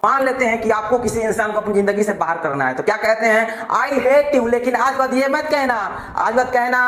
मान लेते हैं कि आपको किसी इंसान को अपनी जिंदगी से बाहर करना है तो क्या कहते हैं, आई हेट यू। लेकिन आज बात ये मत कहना, आज मत कहना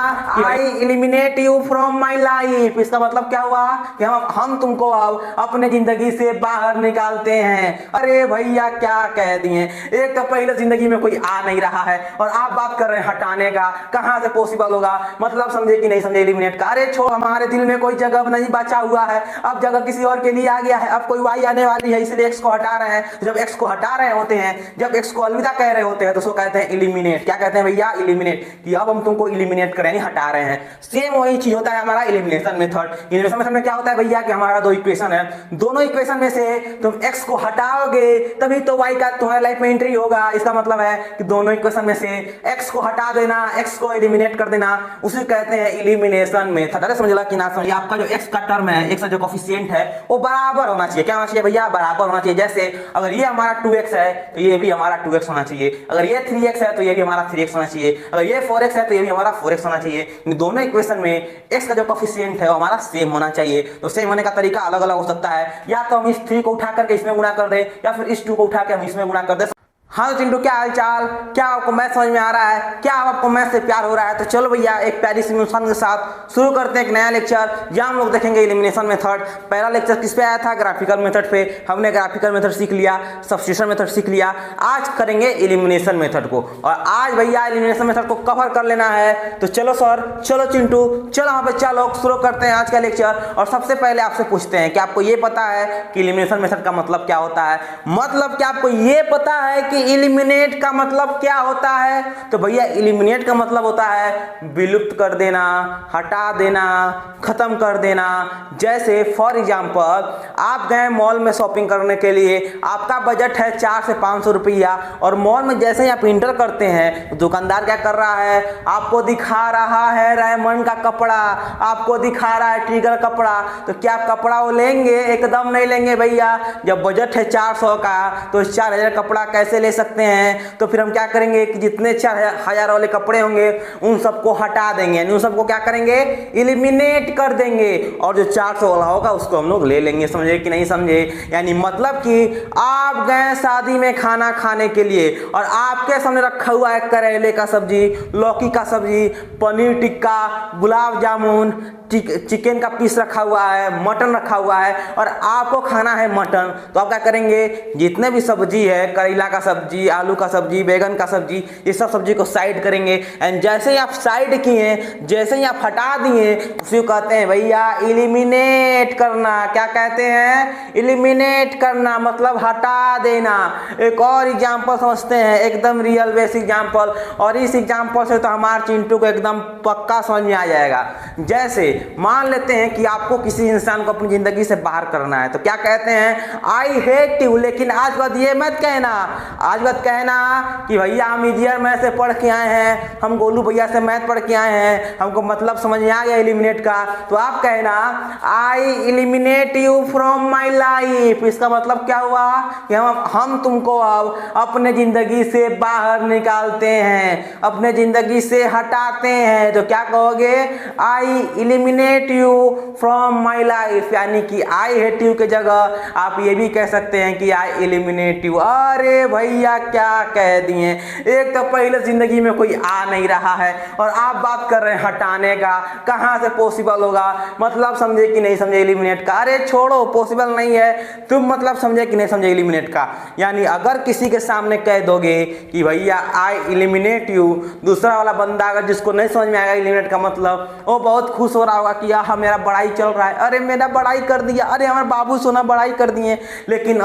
I eliminate you from my life. इसका मतलब क्या हुआ कि हम तुमको अब अपने जिंदगी से बाहर निकालते हैं। अरे भैया क्या कह दिए, एक तो पहले जिंदगी में कोई आ नहीं रहा है और आप बात कर रहे हैं हटाने का। कहां से पॉसिबल होगा, मतलब समझे कि नहीं समझे इलिमिनेट का। अरे छोड़, हमारे दिल में कोई जगह नहीं बचा हुआ है, अब जगह किसी और के लिए आ गया है। अब कोई वाई आने वाली है, इसलिए एक्स को हटा रहे हैं। जब एक्स को हटा रहे होते हैं, जब एक्स को अलविदा कह रहे होते हैं तो उसको कहते हैं इलिमिनेट। क्या कहते हैं भैया, इलिमिनेट, कि अब हम तुमको इलिमिनेट कर रहे हैं, हटा रहे हैं। सेम वही चीज होता है हमारा इलिमिनेशन मेथड। इलिमिनेशन मेथड में क्या होता है भैया कि हमारा दो इक्वेशन है, दोनों इक्वेशन में से तुम एक्स को हटाओगे तभी तो वाई का तुम्हारे लाइफ में एंट्री होगा। इसका मतलब है कि दोनों इक्वेशन में से एक्स को हटा देना, एक्स को एलिमिनेट कर देना, उसे कहते हैं इलिमिनेशन मेथड। अरे समझला कि ना समझ, आपका जो एक्स का टर्म है, एक्स का जो कोफिशिएंट है वो बराबर होना चाहिए। क्या होना चाहिए भैया, बराबर होना चाहिए। जैसे अगर ये हमारा 2x है तो ये भी हमारा 2x होना चाहिए, अगर ये 3x है तो ये भी हमारा 3x होना चाहिए, अगर ये 4x है तो ये भी हमारा 4x होना चाहिए। दोनों इक्वेशन में x का जो कोफिशिएंट है वो हमारा सेम होना चाहिए। तो सेम होने का तरीका अलग अलग हो सकता है, या तो हम इस 3 को उठा करके इसमें गुणा कर दें, या फिर इस 2 को उठा के हम इसमें गुणा कर दें। हाँ तो चिंटू, क्या हालचाल, क्या आपको मैथ समझ में आ रहा है, क्या आपको मैथ से प्यार हो रहा है? तो चलो भैया एक प्यारी सी मिशन के साथ शुरू करते हैं एक नया लेक्चर, जहां हम लोग देखेंगे इलिमिनेशन मेथड। पहला लेक्चर किस पे आया था, ग्राफिकल मेथड पे। हमने ग्राफिकल मेथड सीख लिया, सब्स्टिट्यूशन मेथड सीख लिया, आज करेंगे इलिमिनेशन मेथड को। और आज भैया इलिमिनेशन मेथड को कवर कर लेना है। तो चलो सर, चलो चिंटू, चलो हाँ बच्चा लोग शुरू करते हैं आज का लेक्चर। और सबसे पहले आपसे पूछते हैं कि आपको ये पता है कि इलिमिनेशन मेथड का मतलब क्या होता है? मतलब क्या आपको ये पता है कि इलिमिनेट का मतलब क्या होता है? तो भैया इलिमिनेट का मतलब होता है विलुप्त कर देना, हटा देना, खत्म कर देना। जैसे फॉर एग्जांपल आप गए मॉल में शॉपिंग करने के लिए, आपका बजट है 400 से 500 रुपया, और मॉल में जैसे ही आप इंटर करते हैं तो दुकानदार क्या कर रहा है, आपको दिखा रहा है रेमंड का कपड़ा, आपको दिखा रहा है ट्रिगर कपड़ा। तो क्या आप कपड़ा वो लेंगे? एकदम नहीं लेंगे भैया। जब बजट है 400 का तो 4000 कपड़ा कैसे ले सकते हैं? तो फिर हम क्या करेंगे कि जितने 4000 वाले कपड़े होंगे उन सबको हटा देंगे, यानी उन सबको क्या करेंगे, इलिमिनेट कर देंगे, और जो 400 वाला होगा उसको हम लोग ले लेंगे। समझे कि नहीं समझे? यानी मतलब कि आप गए शादी में खाना खाने के लिए और आपके सामने रखा हुआ है करेले का सब्जी, लौकी का सब्जी, पनीर टिक्का, गुलाब जामुन, चिकन का पीस रखा हुआ है, मटन रखा हुआ है, और आपको खाना है मटन। तो आप क्या करेंगे, जितने भी सब्जी है, करेला का सब्जी, आलू का सब्जी, बैगन का सब्जी, ये सब सब्जी को साइड करेंगे। एंड जैसे ही आप साइड किए, जैसे ही आप हटा दिए, उसी को कहते हैं भैया इलिमिनेट करना। क्या कहते हैं, इलिमिनेट करना, मतलब हटा देना। एक और एग्जांपल समझते हैं, एकदम रियल बेस एग्जांपल, और इस एग्जांपल से तो हमारे चिंटू को एकदम पक्का समझ में आ जाएगा। जैसे मान लेते हैं कि आपको किसी इंसान को अपनी जिंदगी से बाहर करना है तो क्या कहते हैं, आई हेट यू। लेकिन आज बात ये मत कहना, आज बात कहना कि भैया हम इजियर मैथ से पढ़ के आए हैं, हम गोलू भैया से मैथ पढ़ के आए हैं, हमको मतलब समझ में आ गया इलिमिनेट का। तो आप कहना I eliminate you from my life. इसका मतलब क्या हुआ कि हम तुमको अब अपने जिंदगी से बाहर निकालते हैं, अपने जिंदगी से हटाते हैं। तो क्या कहोगे, I eliminate you from my life, यानी कि आई हेट यू के जगह आप ये भी कह सकते हैं कि आई इलिमिनेट यू। अरे भैया क्या कह दिए, एक तो पहले जिंदगी में कोई आ नहीं रहा है और आप बात कर रहे हैं हटाने का। कहां से पॉसिबल होगा, मतलब समझे कि नहीं समझे इलिमिनेट का। अरे छोड़ो, पॉसिबल नहीं है, तुम मतलब समझे कि नहीं समझे इलिमिनेट का। यानी अगर किसी के सामने कह दोगे कि भैया आई इलिमिनेट यू, दूसरा वाला बंदा अगर जिसको नहीं समझ में आएगा इलिमिनेट का मतलब, वो बहुत खुश हो रहा होगा कि यार मेरा बड़ाई चल रहा है, अरे मेरा बड़ाई कर दिया, अरे हमारे बाबू सोना बड़ाई कर दिए। लेकिन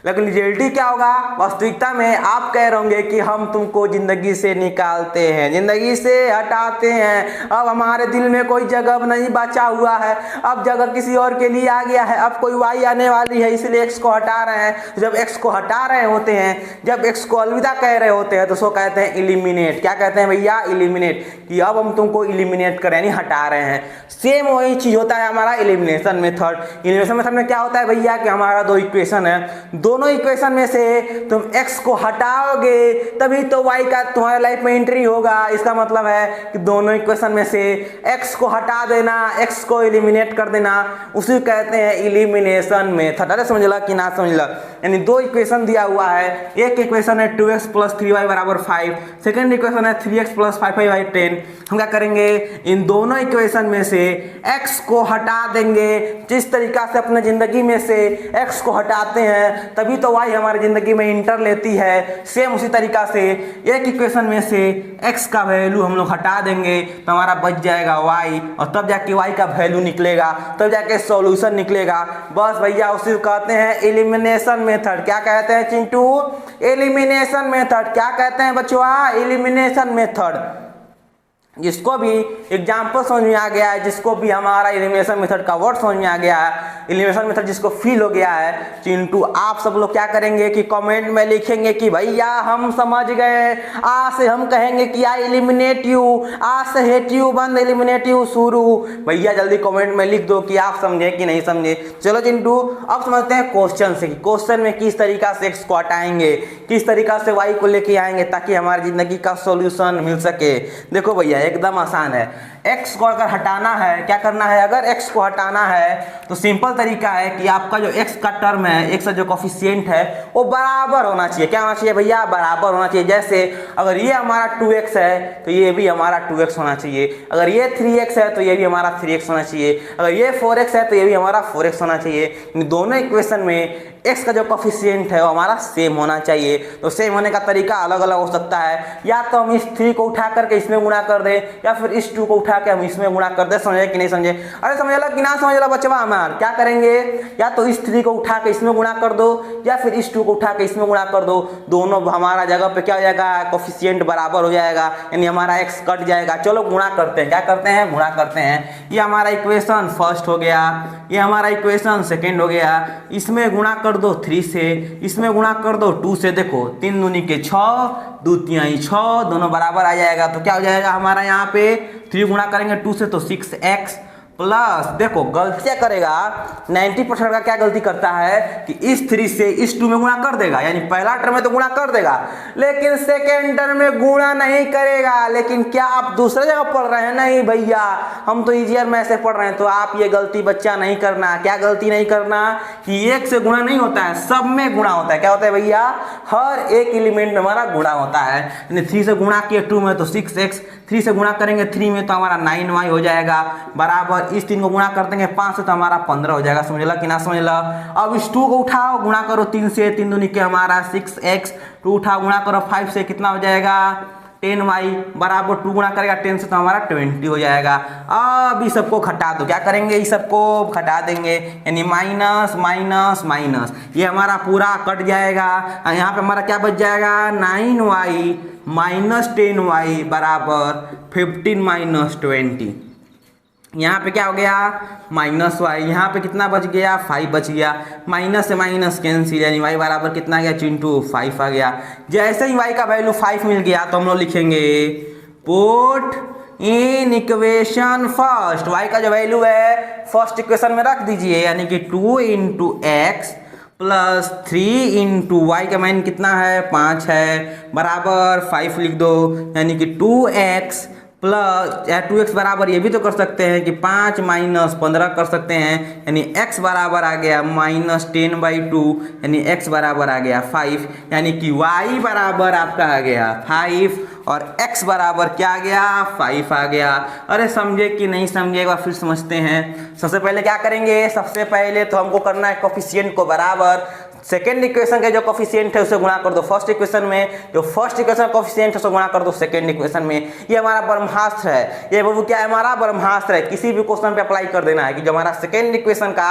लेकिन रियलिटी क्या होगा, वास्तविकता में आप कह रहे होंगे कि हम तुमको जिंदगी से निकालते हैं, जिंदगी से हटाते हैं, अब हमारे दिल में कोई जगह नहीं बचा हुआ है, अब जगह किसी और के लिए आ गया है, अब कोई वाई आने वाली है, इसलिए एक्स को हटा रहे हैं। जब एक्स को हटा रहे होते हैं, जब एक्स को अलविदा कह रहे होते हैं तो उसको कहते हैं इलिमिनेट। क्या कहते हैं भैया, इलिमिनेट, कि अब हम तुमको इलिमिनेट कर यानी हटा रहे हैं। सेम वही चीज होता है हमारा इलिमिनेशन मेथड। इलिमिनेशन मेथड में क्या होता है भैया कि हमारा दो इक्वेशन है, दो दोनों इक्वेशन में से तुम x को हटाओगे तभी तो y का तुम्हारे लाइफ में एंट्री होगा। इसका मतलब है कि दोनों इक्वेशन में से x को हटा देना, x को एलिमिनेट कर देना, उसी कहते हैं एलिमिनेशन मेथड। अरे समझला कि ना समझला? यानी दो इक्वेशन दिया हुआ है, एक इक्वेशन है 2x + 3y = 5, सेकंड इक्वेशन है 3x + 5y 10। हम क्या करेंगे, इन दोनों इक्वेशन में से x को हटा देंगे। जिस तरीका से अपने जिंदगी में से x को हटाते हैं तभी तो y हमारी जिंदगी में इंटर लेती है, सेम उसी तरीका से एक इक्वेशन में से x का वैल्यू हम लोग हटा देंगे तो हमारा बच जाएगा y, और तब जाके y का वैल्यू निकलेगा, तब जाके सॉल्यूशन निकलेगा। बस भैया उसी को कहते हैं एलिमिनेशन मेथड। क्या कहते हैं चिंटू? Elimination method. क्या कहते हैं बच्चों? Elimination method. जिसको भी एग्जाम्पल समझ में आ गया है, जिसको भी हमारा एलिमिनेशन मेथड का वर्ड समझ में आ गया है, एलिमिनेशन मेथड जिसको फील हो गया है, चिंटू आप सब लोग क्या करेंगे कि कमेंट में लिखेंगे कि भैया हम समझ गए। आ से हम कहेंगे कि आई एलिमिनेट यू, आ से हेट यू बंद, एलिमिनेट यू शुरू। भैया जल्दी कमेंट में लिख दो कि आप समझे कि नहीं समझे। चलो चिंटू अब समझते हैं क्वेश्चन से, क्वेश्चन में किस तरीका से x को हटाएंगे, किस तरीका से y को लेके आएंगे ताकि हमारी जिंदगी का सॉल्यूशन मिल सके। देखो भैया एकदम आसान है। x को अगर हटाना है, क्या करना है? अगर x को हटाना है तो सिंपल तरीका है कि आपका जो x का टर्म है, x का जो कोफिशिएंट है वो बराबर होना चाहिए। क्या होना चाहिए भैया? बराबर होना चाहिए। जैसे अगर ये हमारा 2x है तो ये भी हमारा 2x होना चाहिए, अगर ये 3x है तो ये भी हमारा 3x होना चाहिए, अगर ये 4x है तो ये भी हमारा 4x होना चाहिए। दोनों इक्वेशन में x का जो कोफिशिएंट है वो हमारा सेम होना चाहिए। तो सेम होने का तरीका अलग अलग हो सकता है, या तो हम इस 3 को उठा करके इसमें गुणा कर दें, या फिर इस 2 को उठा के हम इसमें गुणा कर दें। समझे कि नहीं समझे? अरे समझला कि ना समझला बच्चा? हमार क्या करेंगे, या तो इस 3 को उठा के इसमें गुणा कर दो, या फिर इस 2 को उठा के इसमें गुणा कर दो। दोनों हमारा जगह पे क्या हो जाएगा? कोफिशिएंट बराबर हो जाएगा, यानी हमारा x कट जाएगा। चलो गुणा करते हैं। क्या करते हैं? गुणा करते हैं। ये हमारा इक्वेशन फर्स्ट हो गया, ये हमारा इक्वेशन सेकेंड हो गया। इसमें गुणा कर दो 3 से, इसमें गुणा कर दो 2 से। देखो 3 दूनी के 6, 2 तिहाई 6, दोनों बराबर आ जाएगा। तो क्या हो जाएगा हमारा यहाँ पे? 3 गुणा करेंगे 2 से तो 6x प्लस, देखो गलतियां करेगा 90% का क्या गलती करता है कि इस 3 से इस 2 में गुणा कर देगा, यानी पहला टर्म में तो गुणा कर देगा लेकिन सेकेंड टर्म में गुणा नहीं करेगा। लेकिन क्या आप दूसरे जगह पढ़ रहे हैं? नहीं भैया, हम तो इजियर में से पढ़ रहे हैं। तो आप ये गलती बच्चा नहीं करना। क्या गलती नहीं करना? कि एक से गुणा नहीं होता है, सब में गुणा होता है। क्या होता है भैया? हर एक एलिमेंट में हमारा गुणा होता है। यानी 3 से गुणा किए 2 में तो 6x, 3 से गुणा करेंगे 3 में तो हमारा 9y हो जाएगा, बराबर इस 3 को गुणा कर देंगे 5 से तो हमारा 15 हो जाएगा। समझला कि ना समझला? अब इस 2 को उठाओ, गुणा करो 3 से, 3 दूनी के हमारा 6x, 2 उठाओ गुणा करो 5 से, कितना हो जाएगा? 10y, बराबर 2 गुणा करेगा 10 से तो हमारा 20 हो जाएगा। अब इस सबको घटा दो। क्या करेंगे? इस सबको घटा देंगे, यानी माइनस माइनस माइनस, ये हमारा पूरा कट जाएगा। यहाँ पे हमारा क्या बच जाएगा? 9y माइनस 10y बराबर 15 - 20। यहाँ पे क्या हो गया? Minus y। यहाँ पे कितना बच गया? 5 बच गया। माइनस से माइनस कैंसिल, यानी y बराबर कितना गया चिंटू? 5 आ गया। जैसे ही y का वैल्यू 5 मिल गया तो हम लोग लिखेंगे put in equation first. y का जो वैल्यू है फर्स्ट इक्वेशन में रख दीजिए, यानी कि 2 × x प्लस 3 × y का मान कितना है? 5 है, बराबर 5 लिख दो, यानी कि 2x प्लस 2x बराबर ये भी तो कर सकते हैं कि 5 - 15 कर सकते हैं, यानी x बराबर आ गया -10/2, यानी x बराबर आ गया 5, यानी कि y बराबर आपका आ गया 5 और x बराबर क्या आ गया? 5 आ गया। अरे समझे कि नहीं समझे? एक बार फिर समझते हैं। सबसे पहले क्या करेंगे? सबसे पहले तो हमको करना है कोफिशिएंट को बराबर सेकेंड इक्वेशन के जो कोफिशिएंट है उसे गुणा कर दो फर्स्ट इक्वेशन में, जो फर्स्ट इक्वेशन कोफिशिएंट है उसे गुणा कर दो सेकेंड इक्वेशन में। ये हमारा ब्रह्मास्त्र है। ये बाबू क्या है? हमारा ब्रह्मास्त्र है। किसी भी क्वेश्चन पे अप्लाई कर देना है कि जो हमारा सेकेंड इक्वेशन का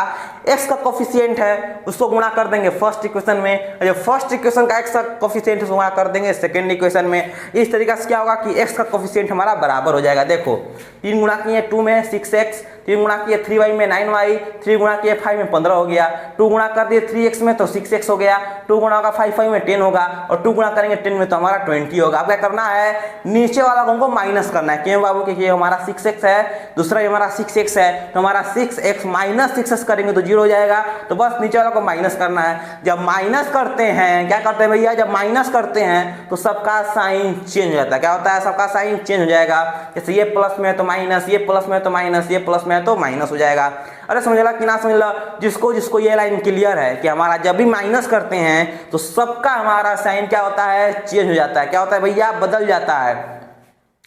x का कोफिशिएंट है उसको गुणा कर देंगे फर्स्ट इक्वेशन में, और जो फर्स्ट इक्वेशन का x का कोफिशिएंट है उसको गुणा कर देंगे सेकेंड इक्वेशन में। इस तरीके से क्या होगा कि x का कोफिशिएंट हमारा बराबर हो जाएगा। देखो 3 गुणा किए 2 में 6x, 3 गुणा किए 3y में 9y, 3 गुणा किए 5 में 15 हो गया, 2 गुणा कर दिए 3x में तो 6 6x हो गया, 2 गुणा होगा 5 5 में 10 होगा, और 2 गुणा करेंगे 10 में तो हमारा 20 होगा। अब क्या करना है, नीचे वाला को हमको माइनस करना है। क्यों बाबू, क्योंकि ये हमारा 6x है, दूसरा ये हमारा 6x है, तो हमारा 6x माइनस 6x करेंगे तो 0 हो जाएगा। तो बस नीचे वाला को माइनस करना है। जब माइनस करते हैं, क्या करते हैं भैया, जब माइनस करते हैं तो सबका साइन चेंज हो जाता है। क्या होता है, सबका साइन चेंज हो जाएगा। जैसे ये प्लस में है तो माइनस, ये प्लस में है तो माइनस, ये प्लस में है तो माइनस हो जाएगा। अरे समझला कि ना समझला, जिसको जिसको ये लाइन क्लियर है कि हमारा जब भी माइनस करते हैं तो सबका हमारा साइन क्या होता है, चेंज हो जाता है। क्या होता है भैया, बदल जाता है।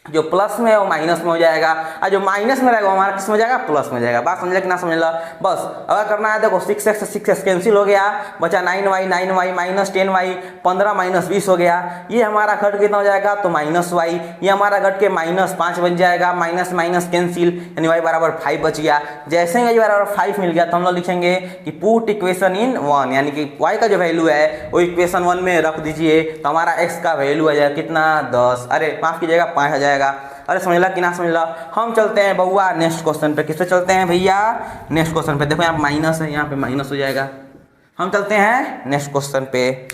जो प्लस में है वो माइनस में हो जाएगा, और जो माइनस में रहेगा वो हमारा किस में हो जाएगा, प्लस में हो जाएगा। बात समझ कि ना समझ लो। बस अगर करना है, देखो 6x से 6x कैंसिल हो गया, बचा 9y माइनस 10y, 15 माइनस 20 हो गया। ये हमारा घट कितना हो जाएगा, तो माइनस y। ये हमारा घट के माइनस 5 बन जाएगा, माइनस माइनस कैंसिल, यानी y बराबर 5 बच गया। जैसे ही y बराबर 5 मिल गया तो हम लोग लिखेंगे कि पुट इक्वेशन इन 1, यानी कि y का जो वैल्यू है वो इक्वेशन 1 में रख दीजिए, तो हमारा x का वैल्यू आ जाएगा कितना, 10, अरे माफ कीजिएगा 5 आ जाएगा। अरे समझला कि ना समझला। हम चलते हैं बउआ नेक्स्ट क्वेश्चन पे। किस पे चलते हैं भैया, नेक्स्ट क्वेश्चन पे। देखो यहाँ माइनस है, यहाँ पे माइनस हो जाएगा। हम चलते हैं नेक्स्ट क्वेश्चन पे।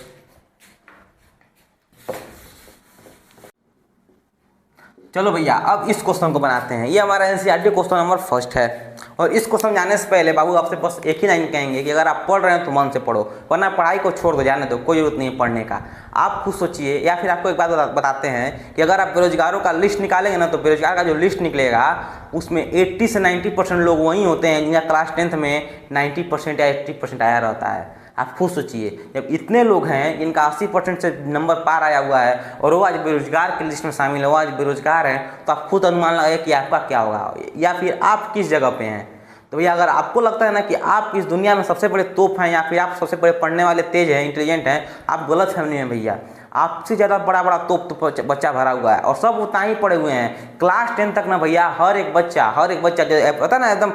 चलो भैया अब इस क्वेश्चन को बनाते हैं। ये हमारा एनसीईआरटी क्वेश्चन नंबर फर्स्ट है, और इस क्वेश्चन जाने से पहले बाबू आपसे बस एक ही लाइन कहेंगे कि अगर आप पढ़ रहे हैं तो मन से पढ़ो, वरना पढ़ाई को छोड़ दो, जाने दो, कोई जरूरत नहीं है पढ़ने का। आप खुद सोचिए, या फिर आपको एक बात बताते हैं कि अगर आप बेरोजगारों का लिस्ट निकालेंगे ना, तो बेरोजगार का जो लिस्ट निकलेगा उसमें 80 से 90% लोग वही होते हैं जिनका क्लास 10th में 90% या 80% आया रहता है। आप खुद सोचिए, जब इतने लोग हैं जिनका 80% से नंबर पार आया हुआ है और वो आज बेरोजगार की लिस्ट में शामिल है, वो आज बेरोजगार हैं, तो आप खुद अनुमान लगाइए कि आपका क्या होगा, या फिर आप किस जगह पे हैं। तो भैया अगर आपको लगता है ना कि आप इस दुनिया में सबसे बड़े तोप हैं, या फिर आप सबसे बड़े पढ़ने वाले तेज हैं, इंटेलिजेंट हैं, आप गलत फहमी हैं भैया। आपसे ज़्यादा बड़ा बड़ा तोप तो बच्चा भरा हुआ है, और सब उतना ही पढ़े हुए हैं। क्लास 10 तक ना भैया हर एक बच्चा जो पता ना एकदम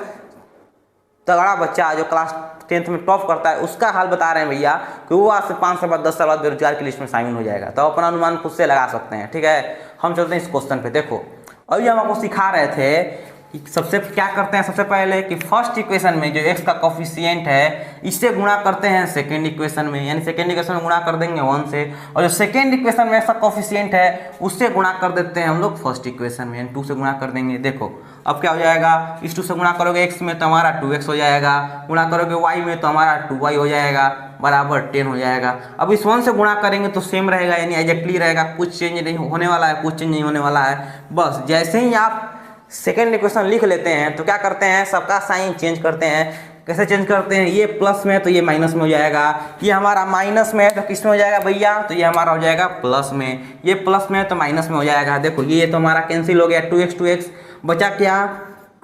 तगड़ा बच्चा जो क्लास 10th में टॉप करता है, उसका हाल बता रहे हैं भैया कि वो आज से 5 साल बाद 10 साल बाद बेरोजगार की लिस्ट में शामिल हो जाएगा। तो अपना अनुमान खुद से लगा सकते हैं, ठीक है। हम चलते हैं इस क्वेश्चन पे। देखो अभी हम आपको सिखा रहे थे कि सबसे क्या करते हैं, सबसे पहले कि फर्स्ट इक्वेशन में जो x का कोफिशिएंट है इससे गुणा करते हैं सेकेंड इक्वेशन में, यानी सेकेंड इक्वेशन में गुणा कर देंगे 1 से, और जो सेकेंड इक्वेशन में x का कोफिशिएंट है उससे गुणा कर देते हैं हम लोग फर्स्ट इक्वेशन में, यानी 2 से गुणा कर देंगे। देखो अब क्या हो जाएगा, इस 2 से गुणा करोगे x में तो हमारा 2x हो जाएगा, गुणा करोगे y में तो हमारा 2y हो जाएगा, बराबर 10 हो जाएगा। अब इस 1 से गुणा करेंगे तो सेम रहेगा, यानी एग्जैक्टली रहेगा, कुछ चेंज नहीं होने वाला है, कुछ चेंज नहीं होने वाला है। बस जैसे ही आप सेकेंड इक्वेशन लिख लेते हैं तो क्या करते हैं, सबका साइन चेंज करते हैं। कैसे चेंज करते हैं, ये प्लस में है तो ये माइनस में हो जाएगा, ये हमारा माइनस में है तो किस में हो जाएगा भैया, तो ये हमारा हो जाएगा प्लस में, ये प्लस में है तो माइनस में हो जाएगा। देखो ये तो हमारा कैंसिल हो गया, 2x बचा क्या,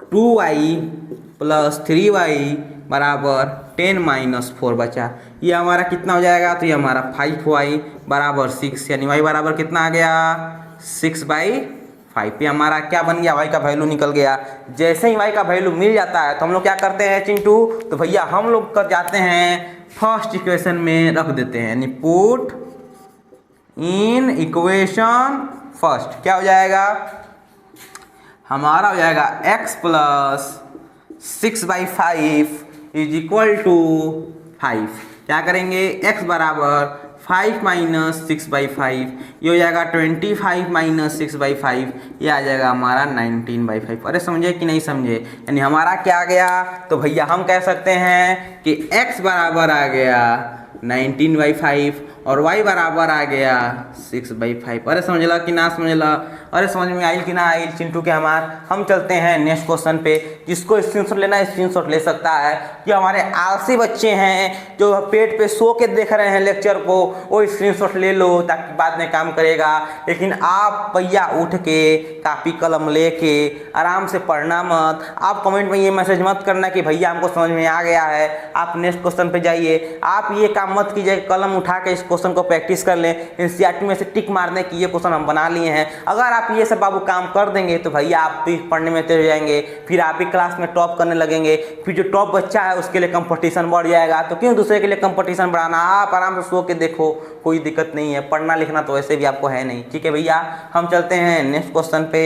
2y प्लस 3y बराबर 10 माइनस 4 बचा। ये हमारा कितना हो जाएगा, तो ये हमारा 5y बराबर 6, यानी y बराबर कितना आ गया, 6/5 पे हमारा क्या बन गया, y का वैल्यू निकल गया। जैसे ही y का वैल्यू मिल जाता है तो हम लोग क्या करते हैं चिंटू, तो भैया हम लोग कर जाते हैं फर्स्ट इक्वेशन में रख देते हैं, यानी पुट इन इक्वेशन फर्स्ट। क्या हो जाएगा, हमारा हो जाएगा x plus 6/5 is equal to 5। क्या करेंगे, x बराबर 5 माइनस 6/5, ये हो जाएगा 25 माइनस 6/5, ये आ जाएगा हमारा 19/5। अरे समझे कि नहीं समझे, यानी हमारा क्या आ गया, तो भैया हम कह सकते हैं कि x बराबर आ गया 19/5 और y बराबर आ गया 6/5। अरे समझला कि ना समझला, अरे समझ में आई कि ना आई चिंटू के हमार। हम चलते हैं नेक्स्ट क्वेश्चन पे। जिसको स्क्रीनशॉट लेना है स्क्रीनशॉट ले सकता है, कि हमारे आलसी बच्चे हैं जो पेट पे सो के देख रहे हैं लेक्चर को, वो स्क्रीनशॉट ले लो ताकि बाद में काम करेगा। लेकिन आप भैया उठ के कापी कलम लेके आराम से पढ़ना मत। आप कमेंट में ये मैसेज मत करना कि भैया हमको समझ में आ गया है, आप नेक्स्ट क्वेश्चन पे जाइए। आप ये काम मत कीजिए कलम उठा के इस क्वेश्चन को प्रैक्टिस कर लें, एनसीईआरटी में से टिक मार दें कि ये क्वेश्चन हम बना लिए हैं। अगर आप ये सब बाबू काम कर देंगे तो भैया आप भी पढ़ने में तेज हो जाएंगे, फिर आप भी क्लास में टॉप करने लगेंगे। फिर जो टॉप बच्चा है उसके लिए कंपटीशन बढ़ जाएगा, तो क्यों दूसरे के लिए कंपटीशन बढ़ाना। आप आराम से सो के देखो, कोई दिक्कत नहीं है, पढ़ना लिखना तो वैसे भी आपको है नहीं। ठीक है भैया, हम चलते हैं नेक्स्ट क्वेश्चन पे।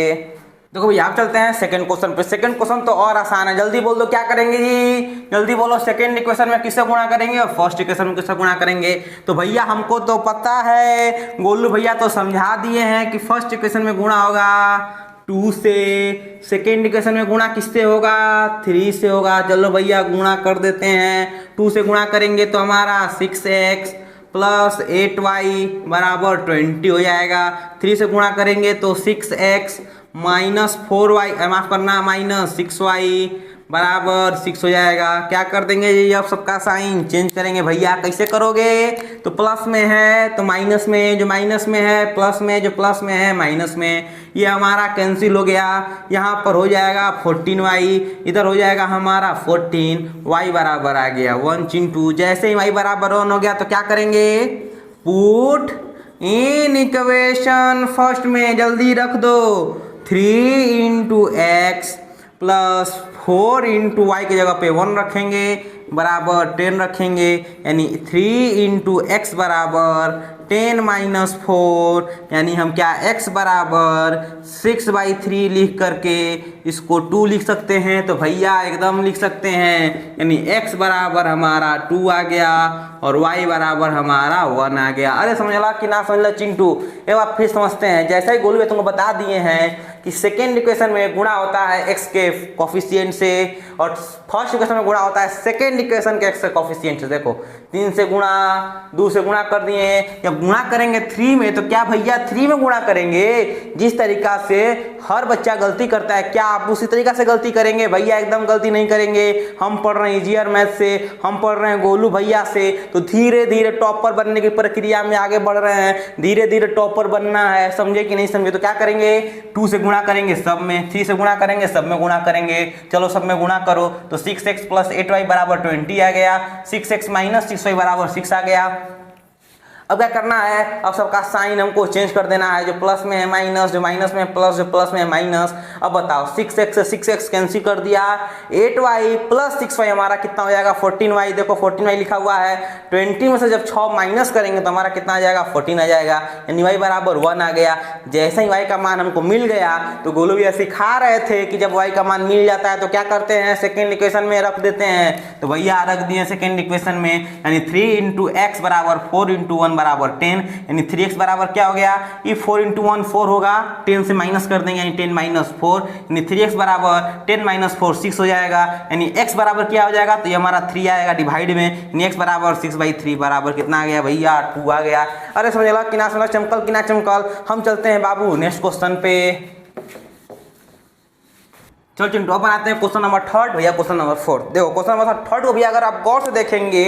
देखो भैया आप चलते हैं सेकंड क्वेश्चन पे। सेकंड क्वेश्चन तो और आसान है, जल्दी बोल दो क्या करेंगे जी, जल्दी बोलो। सेकंड इक्वेशन में किससे गुणा करेंगे और फर्स्ट इक्वेशन में किससे गुणा करेंगे? तो भैया हमको तो पता है, गोलू भैया तो समझा दिए हैं कि फर्स्ट इक्वेशन में गुणा होगा 2 से, सेकेंड इक्वेशन में गुणा किससे होगा 3 से होगा। चलो भैया गुणा कर देते हैं, 2 से गुणा करेंगे तो हमारा 6x प्लस 8y बराबर 20 हो जाएगा। 3 से गुणा करेंगे तो 6x माइनस 4y, माफ करना माइनस 6y बराबर 6 हो जाएगा। क्या कर देंगे जी, अब सबका साइन चेंज करेंगे। भैया कैसे करोगे? तो प्लस में है तो माइनस में, जो माइनस में है प्लस में, जो प्लस में है माइनस में, ये हमारा कैंसिल हो गया। यहाँ पर हो जाएगा 14y, इधर हो जाएगा हमारा 14, y बराबर आ गया 1 इंटू, जैसे ही y बराबर 1 हो गया तो क्या करेंगे, पुट इन इक्वेशन फर्स्ट में, जल्दी रख दो 3 into x plus 4 into y की जगह पे 1 रखेंगे बराबर 10 रखेंगे, यानी 3 इंटू एक्स बराबर 10 माइनस 4, यानी हम क्या x बराबर 6/3 लिख करके इसको 2 लिख सकते हैं। तो भैया एकदम लिख सकते हैं, यानी x बराबर हमारा 2 आ गया और y बराबर हमारा 1 आ गया। अरे समझ ला कि ना समझ ला चिंटू, एक बार फिर समझते हैं। जैसे ही गोलू तुमको बता दिए हैं कि सेकेंड इक्वेशन में गुणा होता है x के कोफिशिएंट से और फर्स्ट इक्वेशन में गुणा होता है सेकेंड इक्वेशन के x के कोफिशिएंट से। देखो 3 से गुणा, 2 से गुणा कर दिए, जब गुणा करेंगे 3 में तो क्या भैया 3 में गुणा करेंगे। जिस तरीका से हर बच्चा गलती करता है क्या आप उसी तरीका से गलती करेंगे? भैया एकदम गलती नहीं करेंगे। हम पढ़ रहे हैं इजियर मैथ से, हम पढ़ रहे हैं गोलू भैया से, तो धीरे धीरे टॉपर बनने की प्रक्रिया में आगे बढ़ रहे हैं। धीरे धीरे टॉपर बनना है, समझे कि नहीं समझे? तो क्या करेंगे, 2 से गुणा करेंगे सब में, 3 से गुणा करेंगे सब में गुणा करेंगे। चलो सब में गुणा करो तो 6x प्लस 8y बराबर 20 आ गया, 6x माइनस 6y बराबर 6 आ गया। अब क्या करना है, अब सबका साइन हमको चेंज कर देना है, जो प्लस में है माइनस, जो माइनस में प्लस, जो प्लस में है माइनस। अब बताओ 6x से 6x कैंसिल कर दिया, 8y प्लस 6y हमारा कितना हो जाएगा 14y। देखो 14y लिखा हुआ है, 20 में से जब 6 माइनस करेंगे तो हमारा कितना आ जाएगा 14 आ जाएगा, यानी y बराबर 1 आ गया। जैसे ही y का मान हमको मिल गया तो गोलू भैया सिखा रहे थे कि जब y का मान मिल जाता है तो क्या करते हैं, सेकेंड इक्वेशन में रख देते हैं। तो भैया रख दिए सेकेंड इक्वेशन में, यानी 3 इंटू एक्स बराबर 4 इंटू 1 बराबर 10, यानी 3x बराबर क्या हो गया, ये 4 इंटू 1 4 होगा, 10 से माइनस कर देंगे यानी 10 माइनस 4, यानी 3x बराबर 10 माइनस 4 6 हो जाएगा, यानी x बराबर क्या हो जाएगा, तो ये हमारा 3 आएगा डिवाइड में, यानी x बराबर 6/3 बराबर कितना आ गया भैया 2 आ गया। अरे समझ लो कि ना समझ, चमकल कि ना चमकल। हम चलते हैं बाबू नेक्स्ट क्वेश्चन पे। चलो चिंटू अब बनाते हैं क्वेश्चन नंबर 3 भैया, क्वेश्चन नंबर 4। देखो क्वेश्चन नंबर 3 को भैया अगर आप गौर से देखेंगे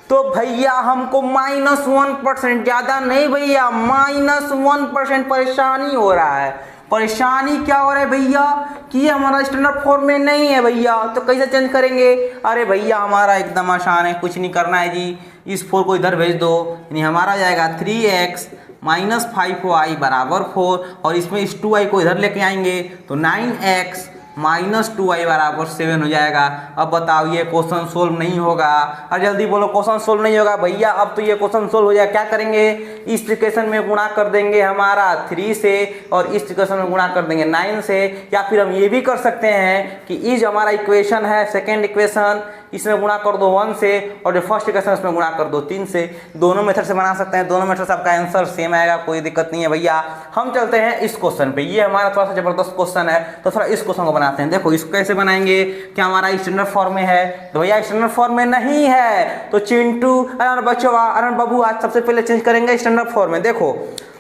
तो भैया हमको -1% ज्यादा नहीं भैया, -1% परेशानी हो रहा है। परेशानी क्या हो रहा है भैया कि ये हमारा स्टैंडर्ड फॉर्म में नहीं है भैया, तो कैसे चेंज करेंगे? अरे भैया हमारा एकदम आसान है, कुछ नहीं करना है जी, इस 4 को इधर भेज दो, यानी हमारा जाएगा 3x माइनस 5y बराबर 4, और इसमें इस 2y को इधर लेके आएंगे तो 9x माइनस 2y बराबर 7 हो जाएगा। अब बताओ ये क्वेश्चन सोल्व नहीं होगा, और जल्दी बोलो क्वेश्चन सोल्व नहीं होगा भैया। अब तो ये क्वेश्चन सोल्व हो जाएगा, क्या करेंगे, इस इक्वेशन में गुणा कर देंगे हमारा 3 से और इस इक्वेशन में गुणा कर देंगे 9 से, या फिर हम ये भी कर सकते हैं कि ये जो हमारा इक्वेशन है सेकेंड इक्वेशन, इसमें गुणा कर दो 1 से, और जो फर्स्ट इक्वेशन इसमें गुणा कर दो 3 से। दोनों मेथड से बना सकते हैं, दोनों मेथड से आपका आंसर सेम आएगा, कोई दिक्कत नहीं है भैया। हम चलते हैं इस क्वेश्चन पे, ये हमारा थोड़ा सा जबरदस्त क्वेश्चन है, तो थोड़ा इस क्वेश्चन को बनाते हैं। देखो इसको कैसे बनाएंगे, क्या हमारा स्टैंडर्ड फॉर्म में है, तो भैया स्टैंडर्ड फॉर्म में नहीं है, तो चिंटू अरे बच्चों अरे बाबू आज सबसे पहले चेंज करेंगे स्टैंडर्ड फॉर्म में। देखो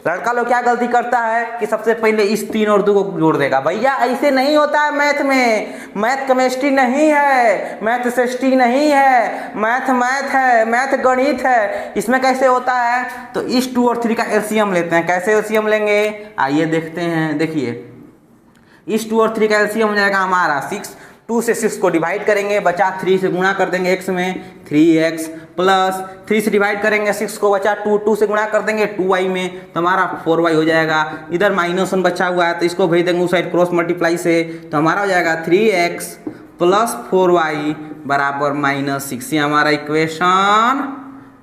लड़का लोग क्या गलती करता है कि सबसे पहले इस 3 और 2 को जोड़ देगा। भैया ऐसे नहीं होता है मैथ में, मैथ केमिस्ट्री नहीं है, मैथ सृष्टि नहीं है, मैथ मैथ है, मैथ गणित है। इसमें कैसे होता है, तो इस 2 और 3 का एलसीएम लेते हैं। कैसे एलसीएम लेंगे आइए देखते हैं। देखिए इस 2 और 3 का एलसीएम हो जाएगा हमारा 6, 2 से 6 को डिवाइड करेंगे, बचा 3 से गुणा कर देंगे x में, 3x प्लस 3 से डिवाइड करेंगे 6 को, बचा 2, 2 से गुणा कर देंगे 2y में, तो हमारा 4y हो जाएगा। इधर -1 बचा हुआ है तो इसको भेज देंगे उस साइड क्रॉस मल्टीप्लाई से, तो हमारा हो जाएगा 3x प्लस 4y बराबर -6। ये हमारा इक्वेशन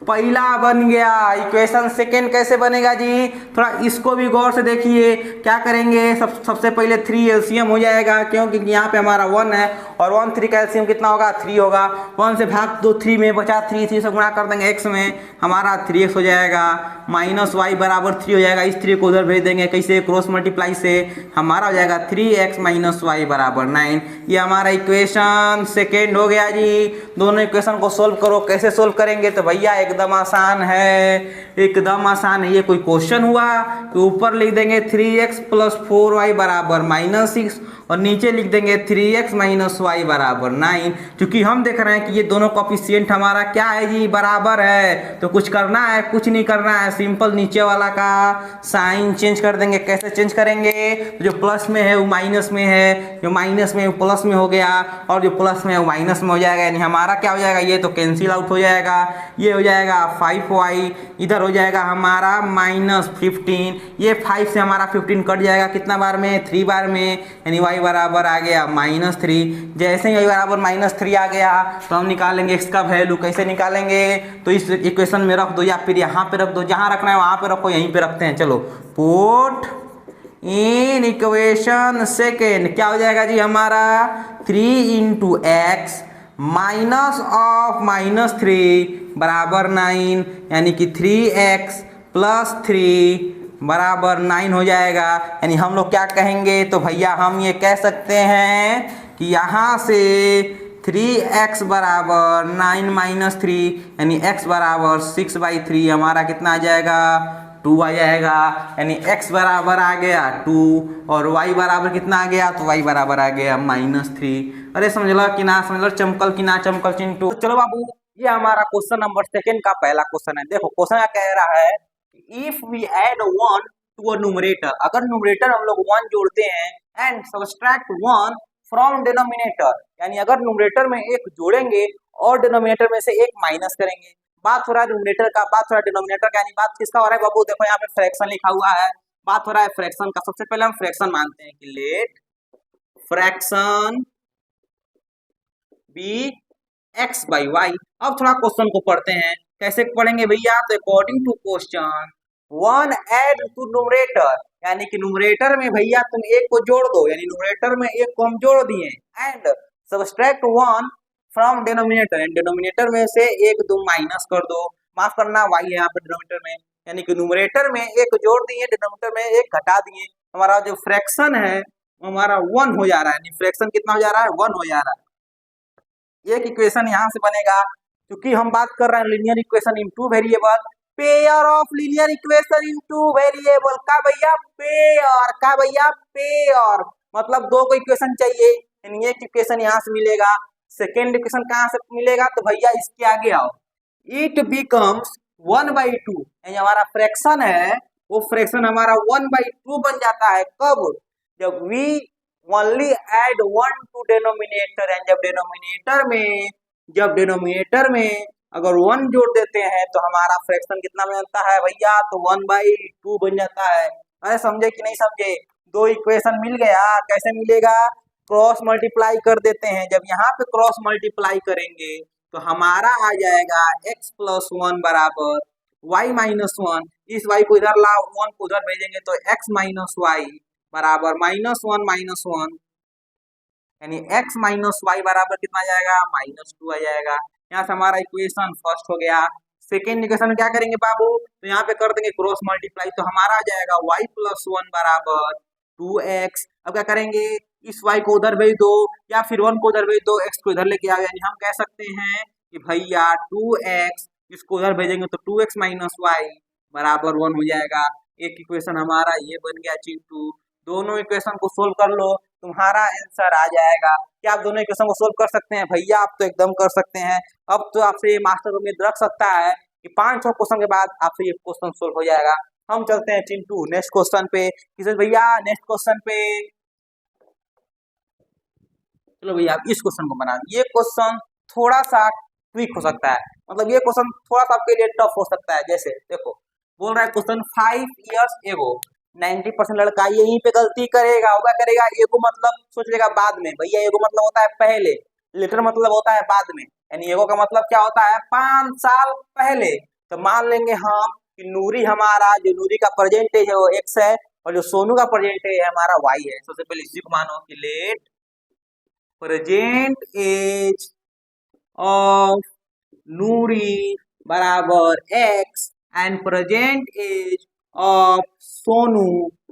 पहला बन गया। इक्वेशन सेकेंड कैसे बनेगा जी, थोड़ा इसको भी गौर से देखिए। क्या करेंगे, सबसे पहले 3 एलसीएम हो जाएगा, क्योंकि यहाँ पे हमारा 1 है और 1 3 का एलसीएम कितना होगा, 3 होगा। 1 से भाग दो 3 में बचा 3 से गुणा कर देंगे x में, हमारा 3x हो जाएगा। माइनस y बराबर 3 हो जाएगा, इस 3 को उधर भेज देंगे, कैसे, क्रॉस मल्टीप्लाई से, हमारा हो जाएगा 3x माइनस y बराबर 9। ये हमारा इक्वेशन सेकेंड हो गया जी। दोनों इक्वेशन को सोल्व करो। कैसे सोल्व करेंगे, तो भैया एकदम आसान है, एकदम आसान है। ये कोई क्वेश्चन हुआ तो ऊपर लिख देंगे 3x प्लस 4y बराबर -6 और नीचे लिख देंगे 3x माइनस y बराबर 9। क्योंकि हम देख रहे हैं कि ये दोनों कोफिशिएंट हमारा क्या है जी, बराबर है। तो कुछ करना है, कुछ नहीं करना है, सिंपल नीचे वाला का साइन चेंज कर देंगे। कैसे चेंज करेंगे, तो जो प्लस में है वो माइनस में है, जो माइनस में है वो प्लस में हो गया और जो प्लस में है वो माइनस में हो जाएगा। यानी हमारा क्या हो जाएगा, ये तो कैंसिल आउट हो जाएगा। ये हो जाएगा 5y, इधर हो जाएगा हमारा -15। ये 5 से हमारा 15 कट जाएगा कितना बार में, 3 बार में, यानी y बराबर आ गया -3। जैसे ही y बराबर -3 आ गया तो हम निकालेंगे x का वैल्यू। कैसे निकालेंगे, तो इस इक्वेशन में रख दो या फिर यहाँ पे रख दो, जहाँ रखना है वहाँ पे रखो, यहीं पे रखते हैं। चलो, पुट इन इक्वेशन सेकेंड क्या हो जाएगा जी हमारा, 3 × x माइनस ऑफ -3 बराबर 9, यानी कि 3x प्लस 3 बराबर 9 हो जाएगा। यानी हम लोग क्या कहेंगे, तो भैया हम ये कह सकते हैं कि यहाँ से 3x बराबर 9 माइनस 3 यानी x बराबर 6/3, हमारा कितना आ जाएगा, 2 आ जाएगा। यानी x बराबर आ गया 2 और y बराबर कितना आ गया, तो y बराबर आ गया -3। अरे समझ लो कि ना समझ लो, चमकल कि ना चमकल चिंटू। चलो बाबू, ये हमारा क्वेश्चन नंबर सेकेंड का पहला क्वेश्चन है। देखो क्वेश्चन कह रहा है, if we add 1 to a numerator, अगर न्यूमरेटर हम लोग 1 जोड़ते हैं, एंड सब्सट्रैक्ट 1 फ्रॉम डिनोमिनेटर, यानी अगर न्यूमरेटर में 1 जोड़ेंगे और डिनोमिनेटर में से 1 माइनस करेंगे। बात हो रहा है न्यूमरेटर का, बात हो रहा है डिनोमिनेटर का, यानी बात किसका हो रहा है बाबू, देखो यहाँ पे फ्रैक्शन लिखा हुआ है, बात हो रहा है फ्रैक्शन का। सबसे पहले हम फ्रैक्शन मानते हैं कि लेट फ्रैक्शन बी x/y। अब थोड़ा क्वेश्चन को पढ़ते हैं, कैसे पढ़ेंगे भैया, तो according to question 1 add to numerator, यानी कि न्यूमरेटर में भैया तुम 1 को जोड़ दो, यानी न्यूमरेटर में 1 को हम जोड़ दिए, and subtract 1 from denominator, and denominator में से 1 तुम माइनस कर दो। माफ करना, y है यहाँ पे डिनोमिनेटर में, यानी कि न्यूमरेटर में 1 जोड़ दिए, डिनोमिनेटर में 1 घटा दिए, हमारा जो फ्रैक्शन है हमारा 1 हो जा रहा है। फ्रैक्शन कितना हो जा रहा है, 1 हो जा रहा है। एक इक्वेशन यहाँ से बनेगा, क्योंकि हम बात कर रहे हैं linear equation in 2 variable, pair of linear equation in 2 variable का भैया पेयर, का भैया पेयर, मतलब 2 को इक्वेशन चाहिए, यानी एक इक्वेशन यहाँ से मिलेगा, सेकेंड इक्वेशन कहाँ से मिलेगा, तो भैया इसके आगे आओ, इट बिकम्स 1/2, यानी हमारा फ्रैक्शन है वो फ्रैक्शन हमारा 1/2 बन जाता है। कब, जब we only add 1 to denominator, and जब डिनोमिनेटर में अगर 1 जोड़ देते हैं तो हमारा फ्रैक्शन कितना बनता है भैया, तो 1/2 बन जाता है। अरे समझे कि नहीं समझे, 2 इक्वेशन मिल गया। कैसे मिलेगा, क्रॉस मल्टीप्लाई कर देते हैं। जब यहाँ पे क्रॉस मल्टीप्लाई करेंगे तो हमारा आ जाएगा x + 1 बराबर y - 1, इस y को इधर लाओ, 1 को उधर भेजेंगे तो x - y बराबर -1 - 1, यानी x - y बराबर कितना आ जाएगा, -2 आ जाएगा। यहाँ से हमारा इक्वेशन फर्स्ट हो गया। सेकेंड इक्वेशन क्या करेंगे बाबू, तो यहाँ पे कर देंगे क्रॉस मल्टीप्लाई, तो हमारा आ जाएगा y + 1 बराबर 2x। अब क्या करेंगे, इस y को उधर भेज दो या फिर 1 को उधर भेज दो, x को इधर लेके आओ, यानी हम कह सकते हैं कि भैया 2x, इसको उधर भेजेंगे तो 2x - y बराबर 1 हो जाएगा। एक इक्वेशन हमारा ये बन गया चिंटू। दोनों इक्वेशन को सोल्व कर लो, तुम्हारा आंसर आ जाएगा। क्या आप दोनों इक्वेशन को सोल्व कर सकते हैं भैया, आप तो एकदम कर सकते हैं। अब तो आपसे ये मास्टर उम्मीद रख सकता है कि 5-6 क्वेश्चन के बाद आपसे ये क्वेश्चन सोल्व हो जाएगा। हम चलते हैं चिंटू नेक्स्ट क्वेश्चन पे। किसे भैया, नेक्स्ट क्वेश्चन पे चलो भैया, आप इस क्वेश्चन को बना। ये क्वेश्चन थोड़ा सा ट्विक हो सकता है, मतलब ये क्वेश्चन थोड़ा सा आपके लिए टफ हो सकता है। जैसे देखो, बोल रहा है क्वेश्चन 5 years ago 90% लड़का यहीं पे गलती करेगा, होगा करेगा। एगो मतलब सोच लेगा बाद में, भैया एगो मतलब होता है पहले, लेटर मतलब होता है बाद में। यानी एगो का मतलब क्या होता है 5 साल पहले। तो मान लेंगे हम कि नूरी हमारा जो नूरी का प्रेजेंट एज है वो x है और जो सोनू का प्रेजेंट एज है हमारा y है। सबसे पहले इसी को मानो कि let present age of Noori बराबर x and present age of Sonu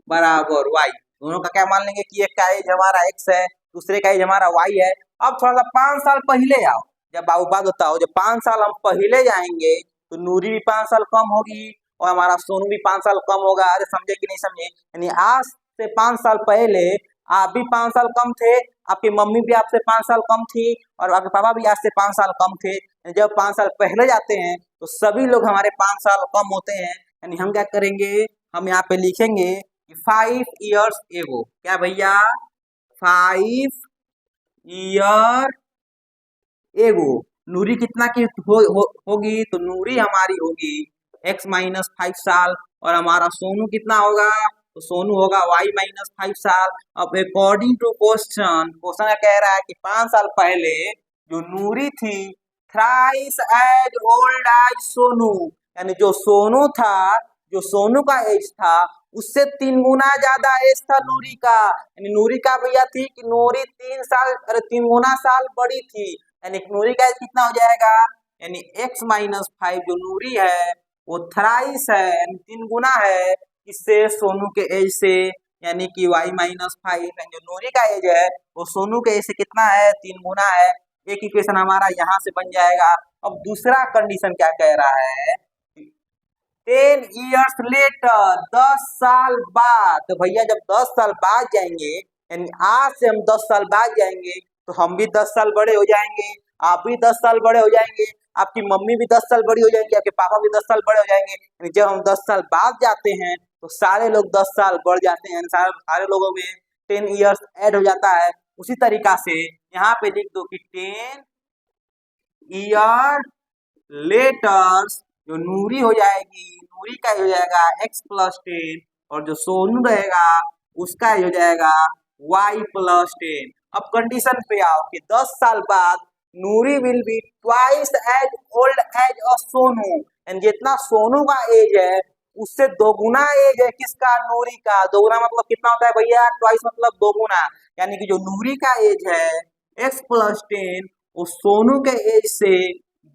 बराबर y। दोनों का क्या मान लेंगे कि एक का एज हमारा x है, दूसरे का एज हमारा y है। अब थोड़ा सा 5 साल पहले आओ, जब बाबू बात बताओ, जब 5 साल हम पहले जाएंगे तो नूरी भी 5 साल कम होगी और हमारा सोनू भी 5 साल कम होगा। अरे समझे कि नहीं समझे? यानी आज से 5 साल पहले आप भी 5 साल कम थे, आपकी मम्मी भी आपसे 5 साल कम थी और आपके पापा भी आज से 5 साल कम थे। जब 5 साल पहले जाते हैं तो सभी लोग हमारे 5 साल कम होते हैं। यानी हम क्या करेंगे, हम यहाँ पे लिखेंगे 5 years एगो। क्या भैया? 5 year एगो। नूरी कितना की होगी? तो नूरी हमारी होगी x माइनस 5 साल और हमारा सोनू कितना होगा? तो सोनू होगा y माइनस 5 साल। अब अकॉर्डिंग टू क्वेश्चन, क्वेश्चन कह रहा है कि 5 साल पहले जो नूरी थी thrice as old as Sonu, यानी जो सोनू था, जो सोनू का एज था उससे 3 गुना ज्यादा एज था नूरी का। यानी नूरी का भैया थी कि नूरी 3 साल, अरे 3 गुना साल बड़ी थी। यानी नूरी का एज कितना हो जाएगा? यानी x माइनस 5 जो नूरी है वो थ्राइस है, यानी 3 गुना है इससे सोनू के एज से, यानी कि y माइनस 5। जो नूरी का एज है वो सोनू के एज से कितना है? 3 गुना है। एक इक्वेशन हमारा यहाँ से बन जाएगा। अब दूसरा कंडीशन क्या कह रहा है? 10 years later, 10 साल बाद। तो भैया जब 10 साल बाद जाएंगे, यानी आज से हम 10 साल बाद जाएंगे तो हम भी 10 साल बड़े हो जाएंगे, आप भी 10 साल बड़े हो जाएंगे, आपकी मम्मी भी 10 साल बड़ी हो जाएंगी, आपके पापा भी 10 साल बड़े हो जाएंगे। यानी जब हम 10 साल बाद जाते हैं तो सारे लोग 10 साल बढ़ जाते हैं, सारे लोगों में 10 years ऐड हो जाता है। उसी तरीका से यहाँ पे लिख दो कि 10 year later जो नूरी हो जाएगी, नूरी का हो जाएगा x प्लस 10 और जो सोनू रहेगा उसका हो जाएगा y प्लस 10। अब कंडीशन पे आओ कि 10 साल बाद Noori will be twice as old as a Sonu, and जितना सोनू का एज है उससे 2 गुना एज है किसका? नूरी का। 2 गुना मतलब कितना होता है भैया? ट्वाइस मतलब 2 गुना। यानी कि जो नूरी का एज है x प्लस 10 वो सोनू के एज से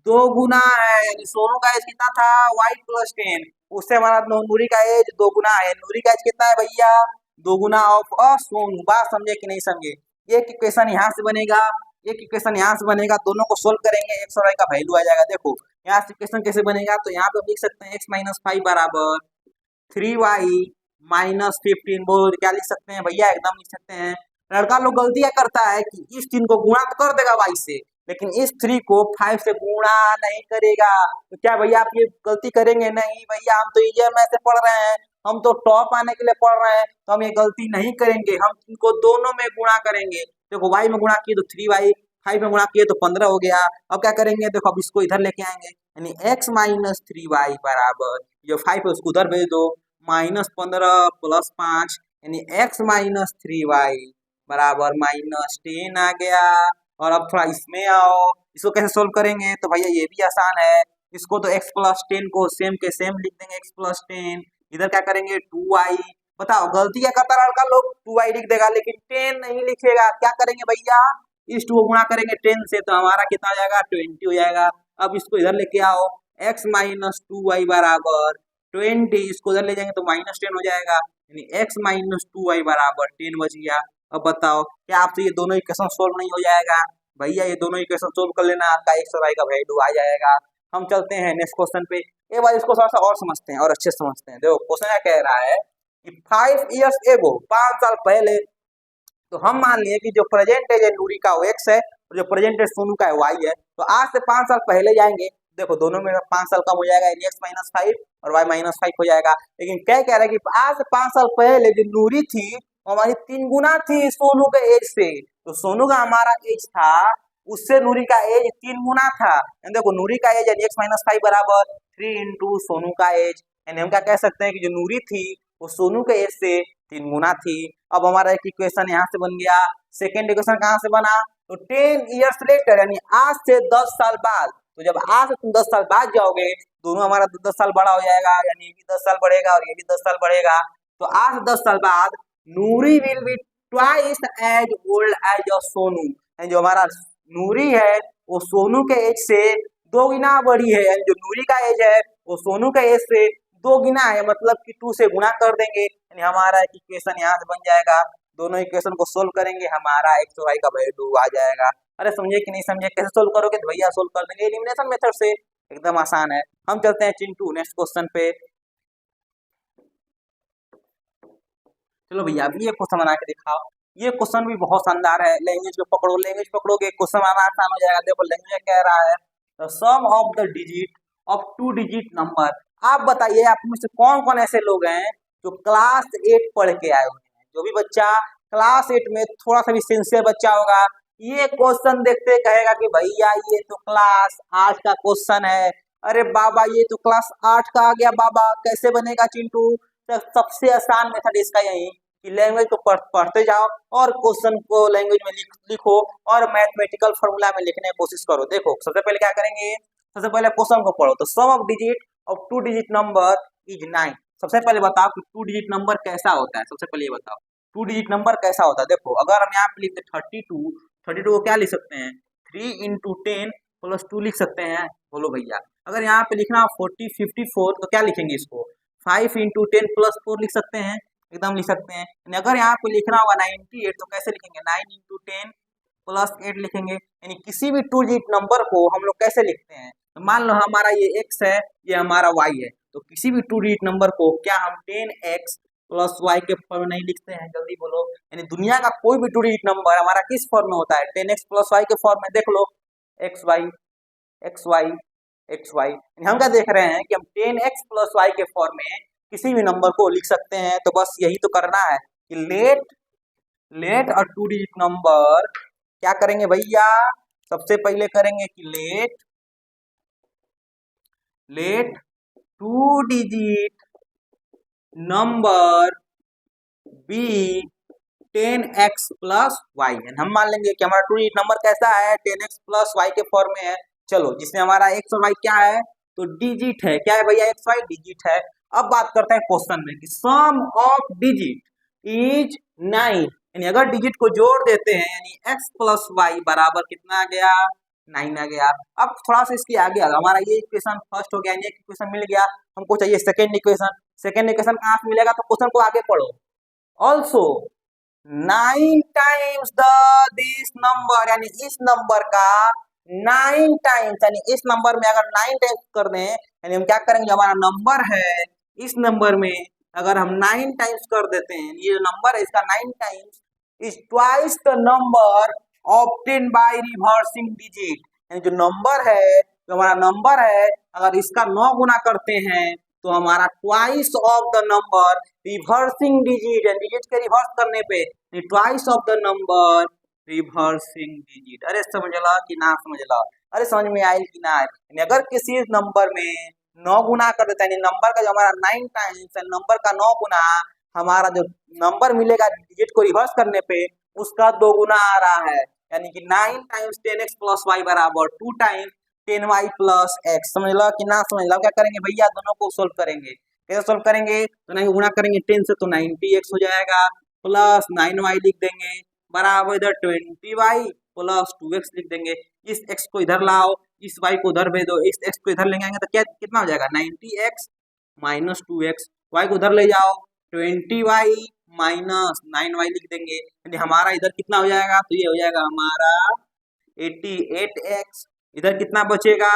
2 गुना है। यानी सोनू का एज कितना था? y प्लस 10, उससे हमारा नूरी का एज 2 गुना है। नूरी का एज कितना है भैया? 2 गुना ऑफ अ सोनू। बात समझे कि नहीं समझे? एक इक्वेशन यहाँ से बनेगा, एक इक्वेशन यहाँ से बनेगा, दोनों को सोल्व करेंगे x और y का वैल्यू आ जाएगा। देखो यहाँ से इक्वेशन कैसे बनेगा, तो यहाँ पे हम लिख सकते हैं x माइनस 5 बराबर 3y माइनस 15। बोल क्या लिख सकते हैं भैया? एकदम लिख सकते हैं। लड़का लोग गलती क्या करता है कि इस 3 को गुणा तो कर देगा y से, लेकिन इस 3 को 5 से गुणा नहीं करेगा। तो क्या भैया आप ये गलती करेंगे? नहीं भैया, हम तो EMI से पढ़ रहे हैं, हम तो टॉप आने के लिए पढ़ रहे हैं, तो हम ये गलती नहीं करेंगे। हम इनको दोनों में गुणा करेंगे। देखो y में गुणा किए तो 3y, 5 में गुणा किए तो 15 हो गया। अब क्या करेंगे? देखो अब इसको इधर लेके आएंगे, यानी x माइनस 3y बराबर जो 5 है उसको उधर भेज दो, माइनस 15 प्लस 5, यानी x माइनस 3y बराबर माइनस 10 आ गया। और अब थोड़ा इसमें आओ, इसको कैसे सोल्व करेंगे? तो भैया ये भी आसान है। इसको तो x प्लस 10 को सेम के सेम लिख देंगे, x प्लस 10। इधर क्या करेंगे? 2y। बताओ गलती क्या करता है लड़का लोग? 2y लिख देगा लेकिन 10 नहीं लिखेगा। क्या करेंगे भैया? इस 2 को गुणा करेंगे 10 से तो हमारा कितना हो जाएगा? 20 हो जाएगा। अब इसको इधर लेके आओ, x माइनस 2y बराबर 20, इसको इधर ले जाएंगे तो माइनस 10 हो जाएगा, यानी x माइनस 2y बराबर 10 बच गया। अब बताओ क्या आपसे ये दोनों इक्वेशन सोल्व नहीं हो जाएगा? भैया ये दोनों इक्वेशन सोल्व कर लेना, आपका x और y का वैल्यू आ जाएगा। हम चलते हैं नेक्स्ट क्वेश्चन पे। एक बार इसको थोड़ा सा और समझते हैं और अच्छे समझते हैं। देखो क्वेश्चन क्या कह रहा है कि 5 years एगो, 5 साल पहले, तो हम मान लिए कि जो प्रेजेंट एज है नूरी का वो x है और जो प्रेजेंट एज सोनू का है y है। तो आज से 5 साल पहले जाएंगे, देखो दोनों में 5 साल कम हो जाएगा, यानी x माइनस 5 और y माइनस 5 हो जाएगा। लेकिन क्या कह रहा है कि आज से 5 साल पहले जो नूरी थी हमारी 3 गुना थी सोनू के एज से। तो सोनू का हमारा एज था, उससे नूरी का एज 3 गुना था। देखो नूरी का एज यानी x माइनस 5 बराबर 3 इंटू सोनू का एज। यानी हम क्या कह सकते हैं कि जो नूरी थी वो सोनू के एज से 3 गुना थी। अब हमारा एक इक्वेशन यहाँ से बन गया। सेकेंड इक्वेशन कहाँ से बना? तो 10 years later यानी आज से 10 साल बाद, तो जब आज से तुम 10 साल बाद जाओगे, दोनों हमारा 10 साल बड़ा हो जाएगा, यानी ये भी 10 साल बढ़ेगा और ये भी 10 साल बढ़ेगा। तो आज से 10 साल बाद Noori will be twice as old as Sonu, जो हमारा नूरी है वो सोनू के एज से 2 गुना बड़ी है, यानी जो नूरी का एज है वो सोनू के एज से 2 गुना है, मतलब कि 2 से गुना कर देंगे, यानी हमारा इक्वेशन यहाँ से बन जाएगा। दोनों इक्वेशन को सोल्व करेंगे, हमारा एक्स और वाई का वैल्यू आ जाएगा। अरे समझे कि नहीं समझे? कैसे सोल्व करोगे? तो भैया सोल्व कर देंगे एलिमिनेशन मेथड से, एकदम आसान है। हम चलते हैं चिंटू नेक्स्ट क्वेश्चन पे। चलो भैया अभी ये क्वेश्चन बना के दिखाओ। ये क्वेश्चन भी बहुत शानदार है, लैंग्वेज को पकड़ो, लैंग्वेज पकड़ोगे क्वेश्चन आना आसान हो जाएगा। देखो लैंग्वेज कह रहा है the sum of the digit of 2 digit number. आप बताइए आप में से कौन कौन ऐसे लोग हैं जो क्लास 8 पढ़ के आए हुए हैं? जो भी बच्चा क्लास 8 में थोड़ा सा भी सिंसियर बच्चा होगा, ये क्वेश्चन देखते कहेगा कि भैया ये तो क्लास 8 का क्वेश्चन है। अरे बाबा ये तो क्लास 8 का आ गया बाबा, कैसे बनेगा चिंटू? तो सबसे आसान मेथड इसका यही कि लैंग्वेज को पढ़ते जाओ और क्वेश्चन को लैंग्वेज में लिखो और मैथमेटिकल फॉर्मूला में लिखने की कोशिश करो। देखो सबसे पहले क्या करेंगे, सबसे पहले क्वेश्चन को पढ़ो। तो sum of digit of 2 digit number is 9। सबसे पहले बताओ कि 2 डिजिट नंबर कैसा होता है। सबसे पहले ये बताओ 2 डिजिट नंबर कैसा होता है। देखो अगर हम यहाँ पे लिखते 32 को क्या लिख सकते हैं? 3 × 10 + 2 लिख सकते हैं। बोलो भैया अगर यहाँ पे लिखना 40 54 तो क्या लिखेंगे इसको? 5 × 10 + 4 लिख सकते हैं, एकदम लिख सकते हैं। अगर यहाँ पे लिखना होगा 98 तो कैसे लिखेंगे? 9 × 10 + 8 लिखेंगे। यानी किसी भी 2 डिजिट नंबर को हम लोग कैसे लिखते हैं? तो मान लो हमारा ये x है, ये हमारा y है, तो किसी भी 2 डिजिट नंबर को क्या हम 10x + y के फॉर्म में नहीं लिखते हैं? जल्दी बोलो। यानी दुनिया का कोई भी 2 डिजिट नंबर हमारा किस फॉर्म में होता है? 10x + y के फॉर्म में। देख लो xy xy xy, हम क्या देख रहे हैं कि हम 10x + y के फॉर्म में किसी भी नंबर को लिख सकते हैं। तो बस यही तो करना है कि लेट अ 2 डिजिट नंबर, क्या करेंगे भैया? सबसे पहले करेंगे कि let 2 digit number be 10x + y। हम मान लेंगे कि हमारा 2 डिजिट नंबर कैसा है? 10x + y के फॉर्म में है। चलो जिसमें हमारा x और y क्या है? तो डिजिट है। क्या है भैया? x y डिजिट है। अब बात करते हैं क्वेश्चन में कि सम ऑफ डिजिट इज 9। यानी अगर डिजिट को जोड़ देते हैं यानी x + y बराबर कितना आ गया? 9 आ गया। अब थोड़ा सा इसके आगे हमारा ये इक्वेशन फर्स्ट हो गया, ये इक्वेशन मिल गया, हमको चाहिए सेकंड इक्वेशन। सेकंड इक्वेशन कहाँ से मिलेगा? तो क्वेश्चन को आगे पढ़ो। ऑल्सो 9 टाइम्स दिस नंबर, यानी इस नंबर का 9 टाइम्स, यानी इस नंबर में अगर 9 टाइम्स कर दें, यानी हम क्या करेंगे? हमारा नंबर है, इस नंबर में अगर हम 9 टाइम्स कर देते हैं, ये जो नंबर है इसका 9 times is twice the number obtain by reversing digit. यानी जो नंबर है, जो हमारा नंबर है, अगर इसका 9 गुना करते हैं तो हमारा twice of the number reversing digit, digit के रिवर्स करने पे twice of the number reversing digit. अरे समझ ला कि ना समझ ला? अरे समझ में आए कि ना आए? अगर किसी नंबर में 9 गुना कर देता है, नंबर का जो हमारा 9 टाइम्स है, नंबर का 9 गुना, हमारा जो नंबर मिलेगा डिजिट को रिवर्स करने पे उसका 2 गुना आ रहा है। यानी कि 9 टाइम्स 10x + y बराबर 2 टाइम्स 10y + x। समझ लो कि ना समझ लो? क्या करेंगे भैया? दोनों को सोल्व करेंगे। कैसे सोल्व करेंगे? तो 9 गुना करेंगे 10 से तो 90x हो जाएगा, प्लस 9y लिख देंगे बराबर इधर 20y + 2x लिख देंगे। इस x को इधर लाओ, इस y को उधर भेज दो, इस x को इधर लेंगे तो क्या कितना हो जाएगा? 90x - 2x। y को उधर ले जाओ 20y - 9y लिख देंगे, यानी हमारा इधर कितना हो जाएगा? तो ये हो जाएगा हमारा 88x। इधर कितना बचेगा?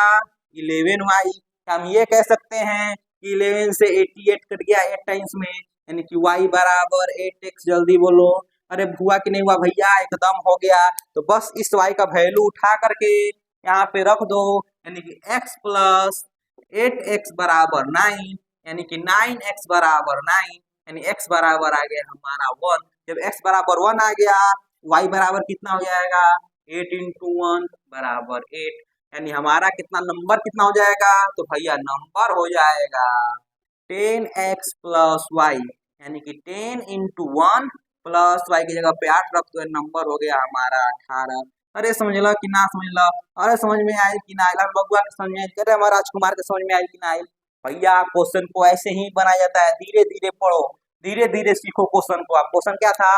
11y। हम ये कह सकते हैं कि 11 से 88 कट गया 8 टाइम्स में, यानी कि y बराबर 8x। जल्दी बोलो। अरे हुआ कि नहीं हुआ भैया? एकदम हो गया। तो बस इस y का वैल्यू उठा करके यहाँ पे रख दो, यानी कि x + 8x बराबर 9, यानी कि 9x बराबर 9, यानी x बराबर आ गया हमारा 1। जब x बराबर 1 आ गया, y बराबर कितना हो जाएगा? 8 × 1 बराबर 8। यानी हमारा कितना नंबर कितना हो जाएगा? तो भैया नंबर हो जाएगा 10x + y, यानी कि 10 × 1 + y की जगह पे 8 रख दो, नंबर हो गया हमारा 18। अरे समझ लो कि ना समझ लो, अरे समझ में आए कि ना आए, बबुआ के समझ में आए, अरे हमारा राजकुमार के समझ में आए कि ना आए। भैया क्वेश्चन को ऐसे ही बनाया जाता है, धीरे धीरे पढ़ो, धीरे धीरे सीखो क्वेश्चन को। आप क्वेश्चन क्या था,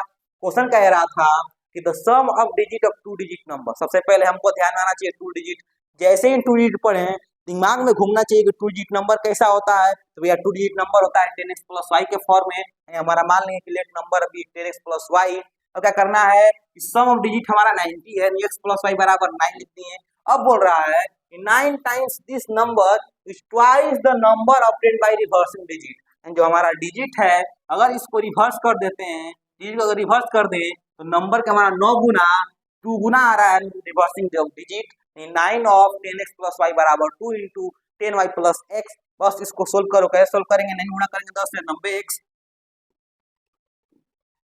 क्वेश्चन कह रहा था कि the sum of digit of two digit number. सबसे पहले हमको ध्यान आना चाहिए टू डिजिट, जैसे ही टू डिजिट पढ़े दिमाग में घूमना चाहिए कि टू डिजिट नंबर कैसा होता है। तो भैया टू डिजिट नंबर होता है 10x प्लस वाई के फॉर्म में, हमारा मान लेंगे कि लेट नंबर अभी 10x प्लस वाई। अब क्या करना है, सम ऑफ डिजिट हमारा 90 है, x प्लस वाई बराबर 9 लिखती है। अब बोल रहा है 9 times this number is twice the number obtained by reversing digit. जो हमारा डिजिट है अगर इसको रिवर्स कर देते हैं, डिजिट को अगर रिवर्स कर दे तो नंबर का हमारा 9 गुना 2 गुना आ रहा है reversing digit. 9 of 10x plus y बराबर 2 इंटू 10y प्लस एक्स। बस इसको सोल्व करो, कैसे सोल्व करेंगे, नहीं गुणा करेंगे 10 से 90x।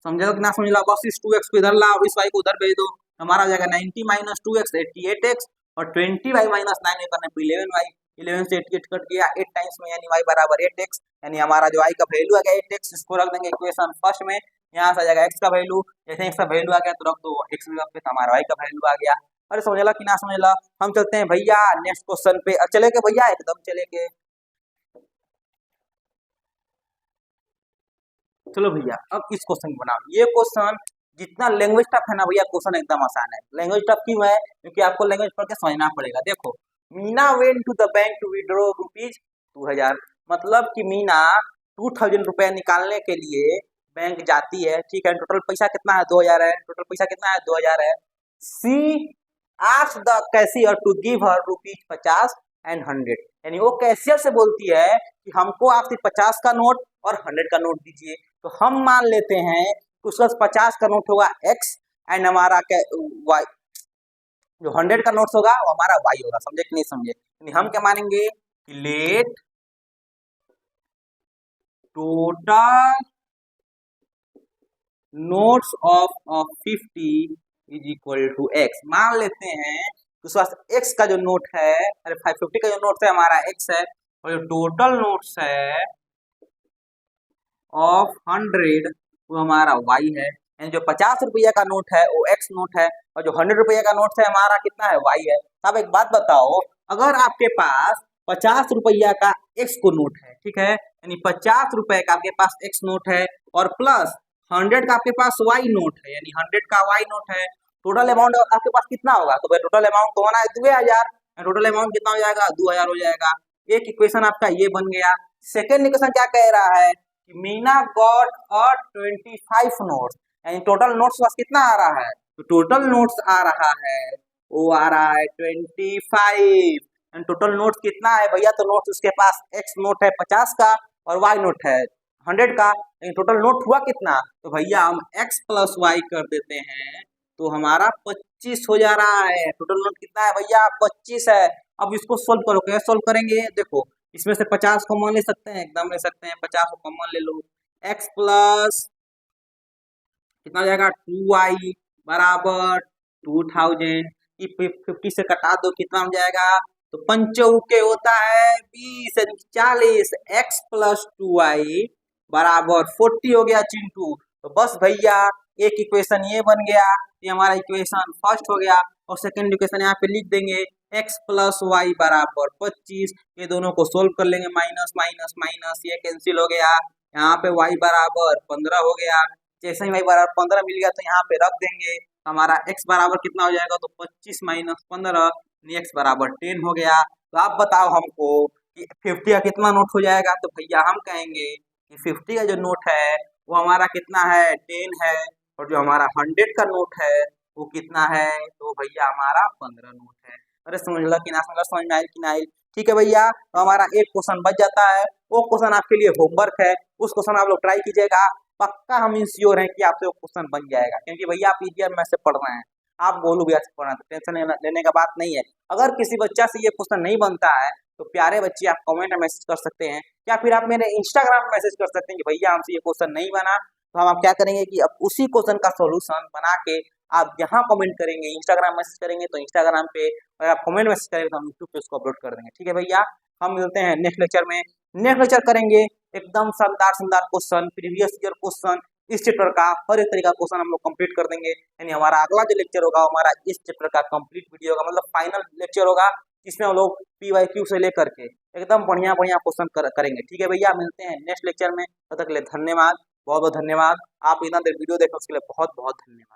समझे कि ना समझ लो, बस इस 2x को इधर लाओ, इस y को उधर भेज दो, हमारा हो जाएगा 90 माइनस 2x 88x, और 20y माइनस 9 करने पे 11y, 11 से 88 कट गया 8 टाइम्स में, यानी y बराबर 8x। यानी हमारा जो y का वैल्यू आ गया 8x, इसको रख देंगे इक्वेशन फर्स्ट में, यहाँ से आ जाएगा x का वैल्यू, जैसे x का वैल्यू आ गया तो रख दो x में, रख के हमारा y का वैल्यू आ गया। अरे समझ लो कि ना समझ लो, हम चलते हैं भैया नेक्स्ट क्वेश्चन पे। चले के भैया एकदम चले के, चलो भैया अब इस क्वेश्चन को बनाओ। ये क्वेश्चन जितना लैंग्वेज टफ है ना भैया, क्वेश्चन एकदम आसान है। लैंग्वेज टफ क्यों है, क्योंकि आपको लैंग्वेज पढ़ के समझना पड़ेगा। देखो, Meena went to the bank to withdraw rupees 2000, मतलब कि मीना 2000 रुपया निकालने के लिए बैंक जाती है, ठीक है। टोटल पैसा कितना है 2000 है, टोटल पैसा कितना है 2000 है। She asked the cashier to give her rupees 50 and 100, यानी वो कैशियर से बोलती है कि हमको आप सिर्फ 50 का नोट और 100 का नोट दीजिए। तो हम मान लेते हैं कि उसका 50 का नोट होगा x एंड हमारा y, जो 100 का नोट होगा वो हमारा y होगा। समझे कि नहीं समझे, यानी हम क्या मानेंगे कि let total notes of 50 is equal to x। मान लेते हैं उसके पास x का जो नोट है, अरे 550 का जो नोट है हमारा x है, और जो टोटल नोट्स है ऑफ 100 वो हमारा y है। यानी जो 50 रुपया का नोट है वो x नोट है, और जो 100 रुपया का नोट है हमारा कितना है y है। अब एक बात बताओ, अगर आपके पास 50 रुपया का x को नोट है, ठीक है, यानी 50 रुपए का आपके पास x नोट है, और प्लस 100 का आपके पास y नोट है, यानी 100 का y नोट है, टोटल अमाउंट आपके पास कितना होगा। तो भाई टोटल अमाउंट तो होना है 2000, टोटल अमाउंट कितना हो जाएगा 2000 हो जाएगा। एक इक्वेशन आपका ये बन गया। सेकेंड इक्वेशन क्या कह रहा है, मीना गॉट 25 नोट्स, यानी टोटल नोट्स पास कितना आ रहा है, तो टोटल नोट्स आ रहा है वो आ रहा है 25, एंड टोटल नोट्स कितना है भैया, तो नोट्स उसके पास x नोट है 50 का और y नोट है 100 का, यानी टोटल नोट हुआ कितना, तो भैया हम x प्लस y कर देते हैं तो हमारा 25 हो जा रहा है। टोटल नोट कितना है भैया 25 है। अब इसको सोल्व करो, कैसे सोल्व करेंगे, देखो इसमें से 50 कॉमन ले सकते हैं, एकदम ले सकते हैं, 50 को कॉमन ले लो, x प्लस कितना हो जाएगा 2y बराबर 2000, 50 से कटा दो कितना हो जाएगा, तो पंचौके होता है 20 यानी 40, x प्लस 2y बराबर 40 हो गया चिंटू। तो बस भैया एक इक्वेशन ये बन गया, ये हमारा इक्वेशन फर्स्ट हो गया, और सेकंड इक्वेशन यहाँ पे लिख देंगे x प्लस वाई बराबर 25। ये दोनों को सोल्व कर लेंगे, माइनस माइनस माइनस ये कैंसिल हो गया, यहाँ पे y बराबर 15 हो गया। जैसे ही y बराबर 15 मिल गया तो यहाँ पे रख देंगे, हमारा x बराबर कितना हो जाएगा, तो 25 माइनस 15 x बराबर 10 हो गया। तो आप बताओ हमको कि 50 का कितना नोट हो जाएगा, तो भैया हम कहेंगे कि 50 का जो नोट है वो हमारा कितना है 10 है, और जो हमारा 100 का नोट है वो कितना है, तो भैया हमारा 15 नोट है। अरे समझ लो कि ना समझ लो, समझ में आयल कि ना आयल, ठीक है भैया। तो हमारा एक क्वेश्चन बच जाता है, वो क्वेश्चन आपके लिए होमवर्क है, उस क्वेश्चन आप लोग ट्राई कीजिएगा, पक्का हम इंश्योर हैं कि आपसे वो क्वेश्चन बन जाएगा, क्योंकि भैया आप पीडीएफ में से पढ़ रहे हैं, आप गोलू भैया से पढ़ रहे हैं, तो टेंशन लेने का बात नहीं है। अगर किसी बच्चा से ये क्वेश्चन नहीं बनता है तो प्यारे बच्चे आप कमेंट में मैसेज कर सकते हैं, या फिर आप मेरे इंस्टाग्राम में मैसेज कर सकते हैं कि भैया हमसे ये क्वेश्चन नहीं बना। तो हम आप क्या करेंगे कि अब उसी क्वेश्चन का सॉल्यूशन बना के आप यहाँ कमेंट करेंगे, इंस्टाग्राम मैसेज करेंगे तो इंस्टाग्राम पे, अगर आप कमेंट मैसेज करेंगे तो हम यूट्यूब पे उसको अपलोड कर देंगे, ठीक है भैया। हम मिलते हैं नेक्स्ट लेक्चर में, नेक्स्ट लेक्चर करेंगे एकदम शानदार शानदार क्वेश्चन, प्रीवियस ईयर क्वेश्चन, इस चैप्टर का हर एक तरीका क्वेश्चन हम लोग कंप्लीट कर देंगे। यानी हमारा अगला जो लेक्चर होगा हमारा इस चैप्टर का कंप्लीट वीडियो होगा, मतलब फाइनल लेक्चर होगा, इसमें हम लोग PYQ से लेकर के एकदम बढ़िया बढ़िया क्वेश्चन करेंगे। ठीक है भैया, मिलते हैं नेक्स्ट लेक्चर में, तब तक के लिए धन्यवाद, बहुत बहुत धन्यवाद। आप इतना देर वीडियो देखो उसके लिए बहुत बहुत धन्यवाद।